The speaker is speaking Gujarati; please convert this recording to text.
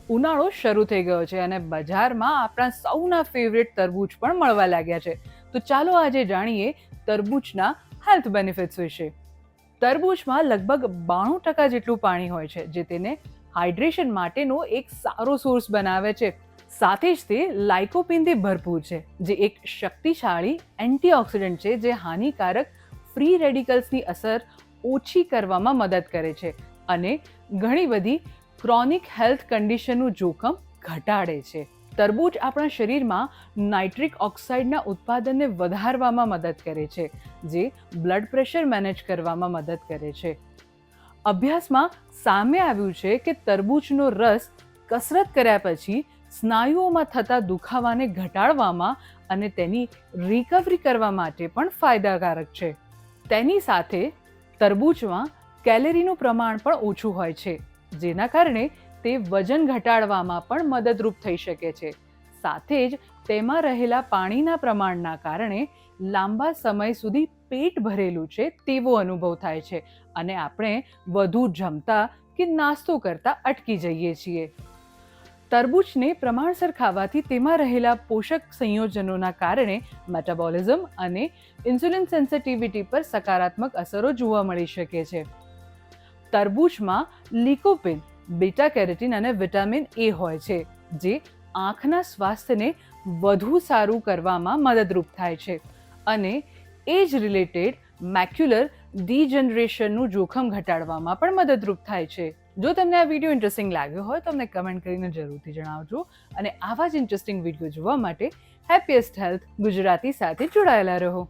ઉનાળો શરૂ થઈ ગયો છે અને બજારમાં આપણા સૌના ફેવરેટ તરબૂચ પણ મળવા લાગ્યા છે. તો ચાલો આજે જાણીએ તરબૂચના હેલ્થ બેનિફિટ્સ વિશે. તરબૂચમાં લગભગ 92% જેટલું પાણી હોય છે, જે તેને હાઇડ્રેશન માટેનો એક સારો સોર્સ બનાવે છે. સાથે જ તે લાઇકોપીનથી ભરપૂર છે, જે એક શક્તિશાળી એન્ટીઓક્સિડન્ટ છે, જે હાનિકારક ફ્રી રેડિકલ્સની અસર ઓછી કરવામાં મદદ કરે છે અને ઘણી બધી ક્રોનિક હેલ્થ કન્ડિશનનું જોખમ ઘટાડે છે. તરબૂચ આપણા શરીરમાં નાઇટ્રિક ઓક્સાઇડના ઉત્પાદનને વધારવામાં મદદ કરે છે, જે બ્લડ પ્રેશર મેનેજ કરવામાં મદદ કરે છે. અભ્યાસમાં સામે આવ્યું છે કે તરબૂચનો રસ કસરત કર્યા પછી સ્નાયુઓમાં થતા દુખાવાને ઘટાડવામાં અને તેની રિકવરી કરવા માટે પણ ફાયદાકારક છે. તેની સાથે તરબૂચમાં કેલરીનું પ્રમાણ પણ ઓછું હોય છે, જેના કારણે તે વજન ઘટાડવામાં પણ મદદરૂપ થઈ શકે છે. સાથે જ તેમાં રહેલા પાણીના પ્રમાણના કારણે લાંબા સમય સુધી પેટ ભરેલું છે તેવો અનુભવ થાય છે અને આપણે વધુ જમતા કે નાસ્તો કરતા અટકી જઈએ છીએ. તરબૂચને પ્રમાણસર ખાવાથી તેમાં રહેલા પોષક સંયોજનોના કારણે મેટાબોલિઝમ અને ઇન્સ્યુલિન સેન્સિટિવિટી પર સકારાત્મક અસરો જોવા મળી શકે છે. તરબૂચમાં લિકોપિન, બીટા કેરોટીન અને વિટામિન એ હોય છે, જે આંખના સ્વાસ્થ્યને વધુ સારું કરવામાં મદદરૂપ થાય છે અને એજ રિલેટેડ મેક્યુલર ડીજનરેશનનું જોખમ ઘટાડવામાં પણ મદદરૂપ થાય છે. જો તમને આ વિડીયો ઇન્ટરેસ્ટિંગ લાગ્યો હોય તો અમને કમેન્ટ કરીને જરૂરથી જણાવજો અને આવા જ ઇન્ટરેસ્ટિંગ વિડીયો જોવા માટે હેપીએસ્ટ હેલ્થ ગુજરાતી સાથે જોડાયેલા રહો.